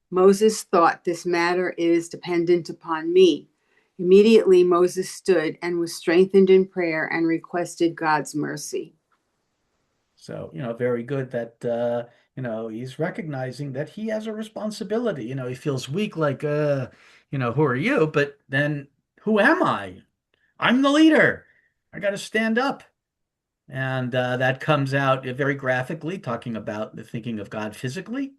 Moses thought, "This matter is dependent upon me." Immediately, Moses stood and was strengthened in prayer and requested God's mercy. So, very good that, he's recognizing that he has a responsibility. He feels weak, like, who are you? But then who am I? I'm the leader. I got to stand up. And that comes out very graphically, talking about the thinking of God physically.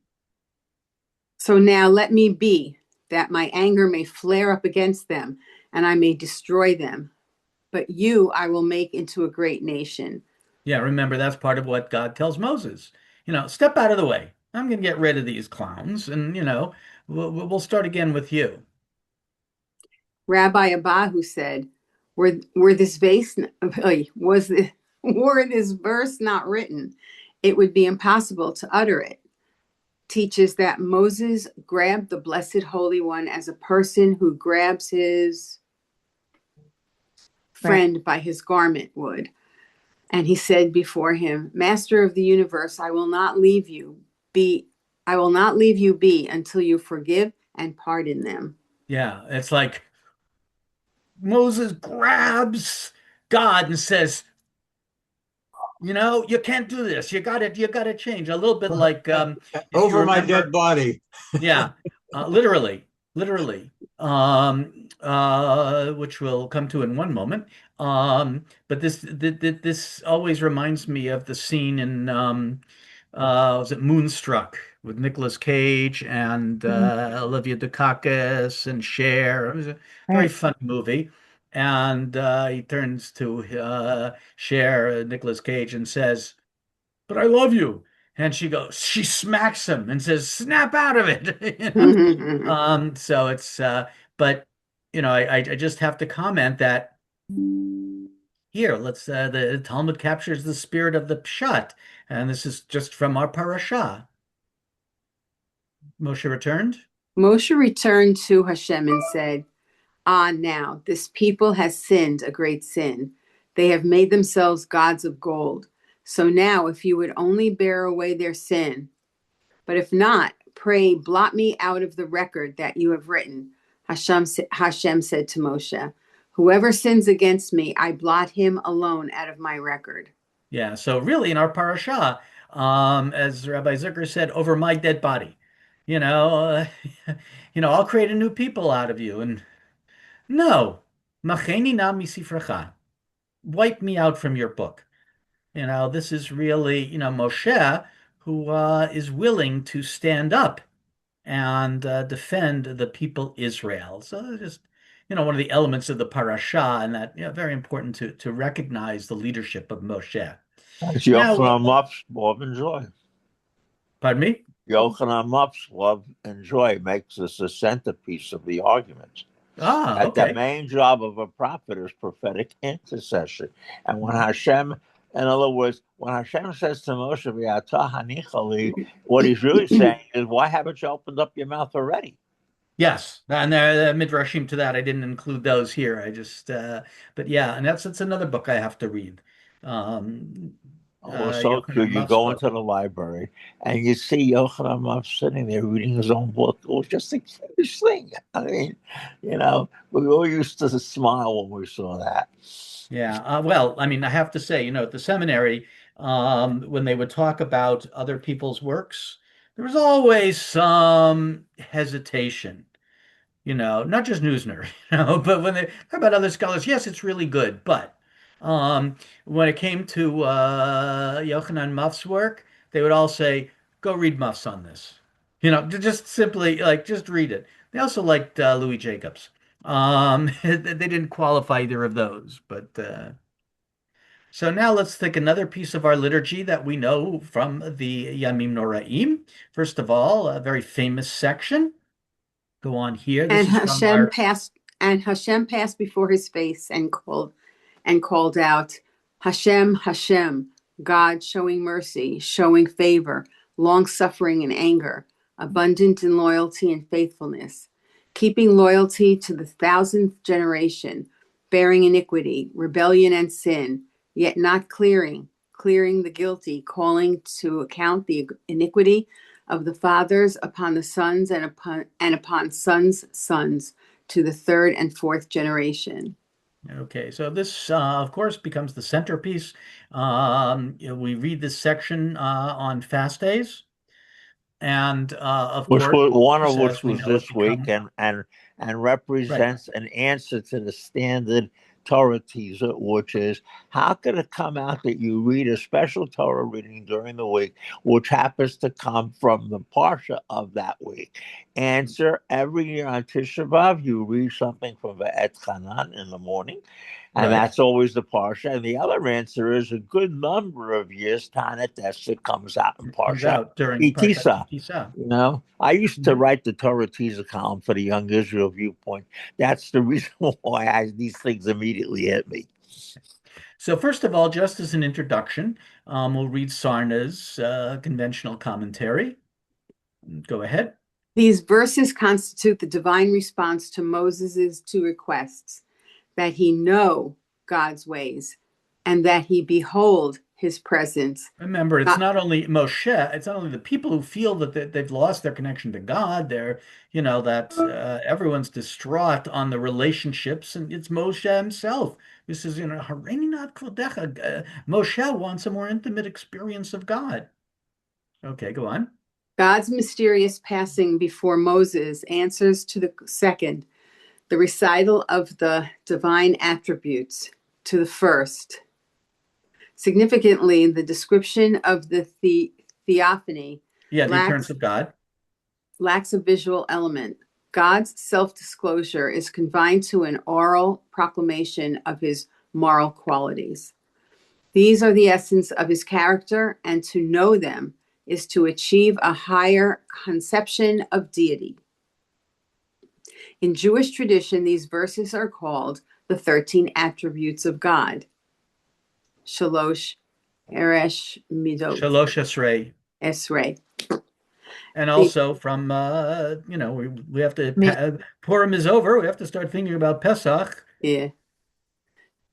So now let me be, that my anger may flare up against them and I may destroy them. but you I will make into a great nation. Yeah, remember that's part of what God tells Moses. Step out of the way. I'm going to get rid of these clowns, and we'll start again with you. Rabbi Abahu said, were this vase was the were this verse not written, it would be impossible to utter it. Teaches that Moses grabbed the Blessed Holy One as a person who grabs his friend by his garment would. And he said before him, Master of the universe, I will not leave you be until you forgive and pardon them. Yeah, it's like Moses grabs God and says, you can't do this. You got to change. A little bit like if you Over my dead remember, body. yeah, literally, which we'll come to in one moment. But this always reminds me of the scene in was it Moonstruck with Nicolas Cage and Olivia Dukakis and Cher. It was a very fun movie. And he turns to Cher, Nicolas Cage, and says, "But I love you." And she smacks him and says, "Snap out of it." So it's, but I just have to comment that here, the Talmud captures the spirit of the Pshat, and this is just from our parasha. Moshe returned. Moshe returned to Hashem and said, now this people has sinned a great sin. They have made themselves gods of gold. So now if you would only bear away their sin, but if not, pray blot me out of the record that you have written. Hashem said to Moshe, whoever sins against me, I blot him alone out of my record. Yeah, so really in our parasha, as Rabbi Zucker said, over my dead body, you know, uh, I'll create a new people out of you. And no, macheni na misifracha, wipe me out from your book. This is really, Moshe who is willing to stand up and defend the people Israel. So just, one of the elements of the parasha, and that, very important to recognize the leadership of Moshe. Now, Yochanan Mop's love and joy. pardon me? Yochanan Mop's love and joy makes this a centerpiece of the argument. Ah, That the okay. main job of a prophet is prophetic intercession. And when Hashem, in other words, when Hashem says to Moshe, "V'ata hanichali," what he's really saying is, why haven't you opened up your mouth already? Yes, and there are midrashim to that. I didn't include those here. I just, but yeah, and that's another book I have to read. So cute. Yochanan You Moff's go book. into the library and you see Yochanan Moff sitting there reading his own book. It was just a curious thing. I mean, we all used to smile when we saw that. Yeah, well, I mean, I have to say, at the seminary, when they would talk about other people's works, there was always some hesitation. Not just Neusner, but when they talk about other scholars, yes, it's really good. But when it came to Yochanan Muff's work, they would all say, go read Muff's on this. To just simply, like, just read it. They also liked Louis Jacobs. They didn't qualify either of those. But so now let's take another piece of our liturgy that we know from the Yamim Noraim. First of all, a very famous section. Go on here. This is from our Hashem passed before his face and called out, Hashem, Hashem, God showing mercy, showing favor, long suffering and anger, abundant in loyalty and faithfulness, keeping loyalty to the 1,000th generation, bearing iniquity, rebellion and sin, yet not clearing the guilty, calling to account the iniquity of the fathers upon the sons and upon sons' sons to the 3rd and 4th generation. Okay, so this, of course, becomes the centerpiece. We read this section on fast days, and of Which course, was one of as which we was know, it this week, becomes and right. represents an answer to the standard Torah teaser, which is, how could it come out that you read a special Torah reading during the week, which happens to come from the parsha of that week? Answer: every year on Tisha B'Av, you read something from Ve'et Hanan in the morning, And Right. that's always the Parsha. And the other answer is a good number of years, Tana Tessa comes out in It comes Parsha out during Parshat Kitisa. Kitisa. You know, I used to Mhm. write the Torah teaser column for the Young Israel Viewpoint. That's the reason why these things immediately hit me. So first of all, just as an introduction, we'll read Sarna's conventional commentary. Go ahead. These verses constitute the divine response to Moses' two requests, that he know God's ways and that he behold his presence. Remember, it's God, not only Moshe, it's not only the people who feel that they've lost their connection to God. That everyone's distraught on the relationships, and it's Moshe himself. This is, Hareini not Kvodecha. Moshe wants a more intimate experience of God. Okay, go on. God's mysterious passing before Moses answers to the second, the recital of the divine attributes to the first. Significantly, the description of the theophany Yeah, the appearance lacks of God. a visual element. God's self-disclosure is confined to an oral proclamation of his moral qualities. These are the essence of his character, and to know them is to achieve a higher conception of deity. In Jewish tradition, these verses are called the 13 attributes of God. Shalosh Eresh Midot Shalosh Esrei. Esrei. And They, also from, we have to, Purim is over. We have to start thinking about Pesach. yeah.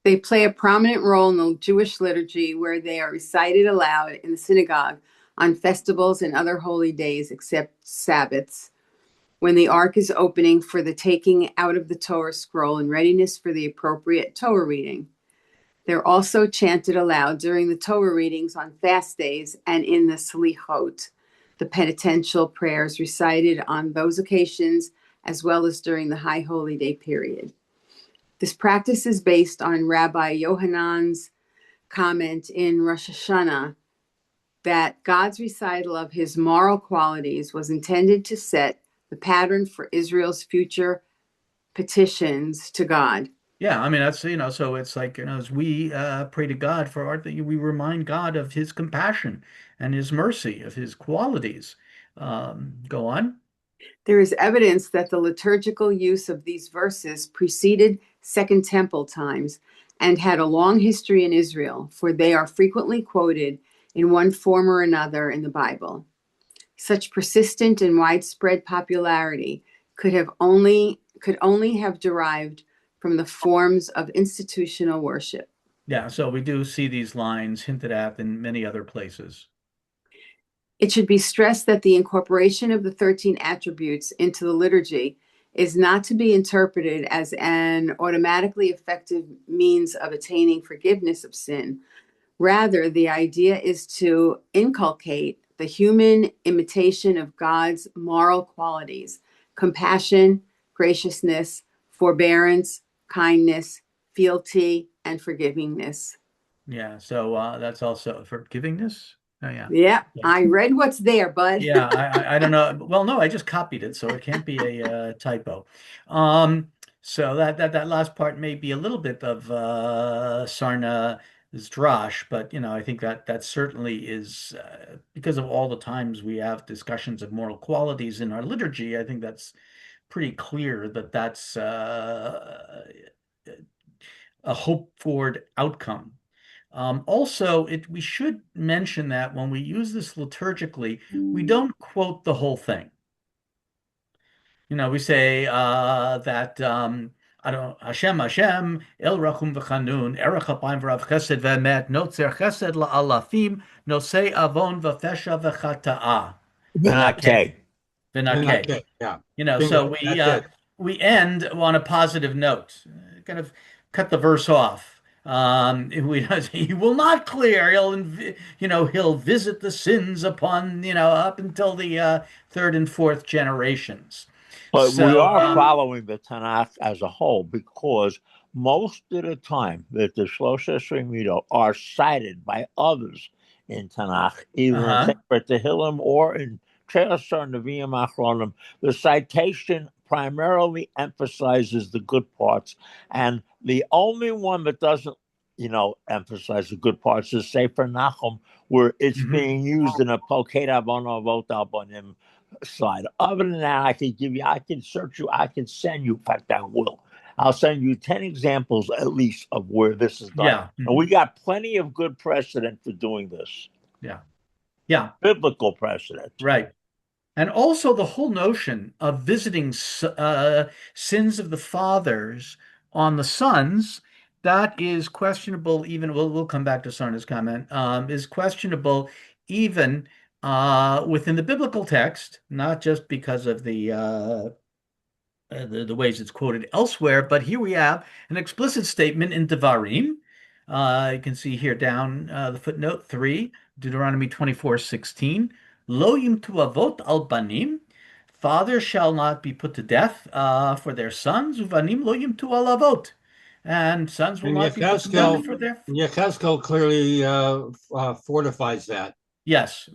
They play a prominent role in the Jewish liturgy where they are recited aloud in the synagogue on festivals and other holy days except Sabbaths, when the ark is opening for the taking out of the Torah scroll in readiness for the appropriate Torah reading. They're also chanted aloud during the Torah readings on fast days and in the Selichot, the penitential prayers recited on those occasions, as well as during the High Holy Day period. This practice is based on Rabbi Yohanan's comment in Rosh Hashanah that God's recital of his moral qualities was intended to set the pattern for Israel's future petitions to God. Yeah, I mean, that's, so it's like, as we pray to God for art, that we remind God of his compassion and his mercy, of his qualities. Go on. There is evidence that the liturgical use of these verses preceded Second Temple times and had a long history in Israel, for they are frequently quoted in one form or another in the Bible. Such persistent and widespread popularity could only have derived from the forms of institutional worship. Yeah, so we do see these lines hinted at in many other places. It should be stressed that the incorporation of the 13 attributes into the liturgy is not to be interpreted as an automatically effective means of attaining forgiveness of sin. Rather, the idea is to inculcate the human imitation of God's moral qualities: compassion, graciousness, forbearance, kindness, fealty, and forgivingness. Yeah, so that's also forgivingness. Oh, yeah. Yeah, Okay. I read what's there, bud. Yeah, I don't know. Well, no, I just copied it, so it can't be a typo. So that last part may be a little bit of Sarna's drash, but I think that certainly is because of all the times we have discussions of moral qualities in our liturgy. I think that's pretty clear that that's a hope-forward outcome. Also, we should mention that when we use this liturgically, we don't quote the whole thing. We say that I don't Hashem El Rachum v'Chanun Erech Apayim v'Rav Chesed v'Emet Notzer Chesed la'alafim Nosei Avon v'Fesha v'Chata'a Okay. V'Nakeh. Yeah. So Bingo. That's it. we end on a positive note, kind of cut the verse off. He will not clear. He'll visit the sins upon up until the third and fourth generations. But we So are following the Tanakh as a whole, because most of the time that the Shlosh Esrei Mido are cited by others in Tanakh, either in Sefer Tehillim or in Treasar Nevi'im Achronim, the citation primarily emphasizes the good parts, and The only one that doesn't, emphasize the good parts is Sefer Nahum, where it's Mhm. being used in a Poked Avono Avot Abonim slide. Other than that, I can send you, in fact, I will. I'll send you 10 examples at least of where this is done. Yeah. And we got plenty of good precedent for doing this. Yeah. Yeah. Biblical precedent. Right. And also the whole notion of visiting sins of the fathers on the sons, that is questionable. Even we'll come back to Sarna's comment. Is questionable even within the biblical text, not just because of the ways it's quoted elsewhere, but here we have an explicit statement in Devarim. You can see here down the footnote 3, Deuteronomy 24:16. Lo yimtu avot al banim. Fathers shall not be put to death for their sons. Uvanim lo yimtu al avot. And sons will And not be put to death for their. Yechezkel clearly fortifies that. Yes.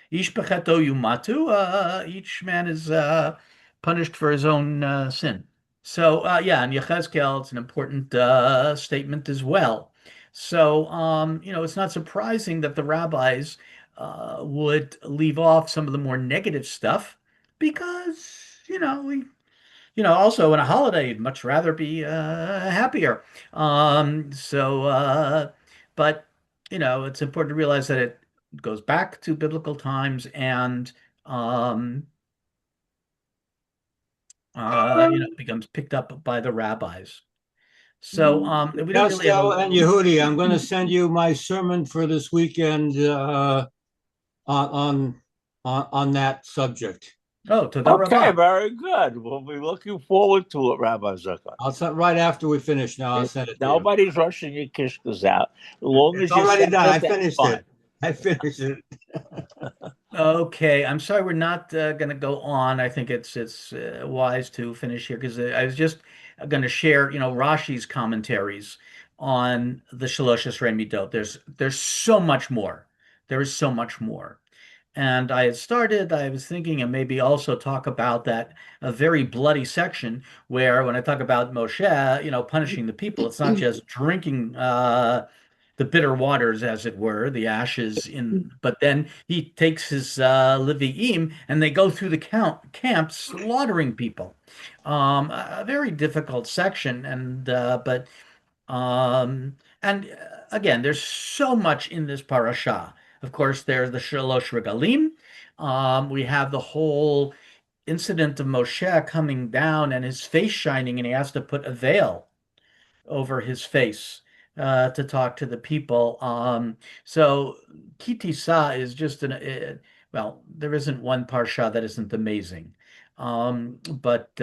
Ish becheto yumatu. Each man is punished for his own sin. So yeah, and Yechezkel, it's an important statement as well. So it's not surprising that the rabbis would leave off some of the more negative stuff because also in a holiday, you'd much rather be happier. But it's important to realize that it goes back to biblical times and um, becomes picked up by the rabbis. So we don't really have Yechezkel and Yehudi, I'm going to send you my sermon for this weekend on that subject. toda Okay, rabah. very good. We'll be looking forward to it, Rabbi Zucker. I'll send right after we finish. Now I'll send it to you. Nobody's rushing your kishkas out. As long It's as you already send done. it, I that's finished fine. it. I finished it. Okay, I'm sorry we're not going to go on. I think it's wise to finish here because I was just going to share, Rashi's commentaries on the Shalosh Esrei Midot. There's so much more. There is so much more. And I was thinking and maybe also talk about that a very bloody section where when I talk about Moshe, punishing the people, it's not just drinking the bitter waters, as it were, the ashes but then he takes his Levi'im and they go through the camps slaughtering people. A very difficult section, and again, there's so much in this parasha. Of course, there's the Shalosh Regalim. We have the whole incident of Moshe coming down and his face shining, and he has to put a veil over his face to talk to the people. So Kitisa is just well, there isn't one parsha that isn't amazing. But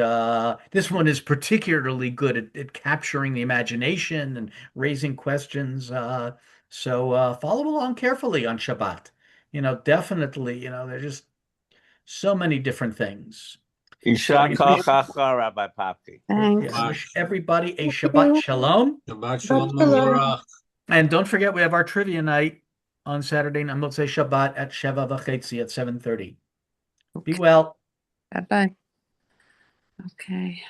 this one is particularly good at capturing the imagination and raising questions. So follow along carefully on Shabbat. Definitely, there's just so many different things. So Isha Kachacha, Rabbi Papi. Thanks. I wish everybody a Shabbat Shalom. Shabbat shalom. Shalom. And don't forget, we have our trivia night on Saturday, Motzei Shabbat at Sheva V'chetzi at 7:30. Be well. Bye-bye. Okay.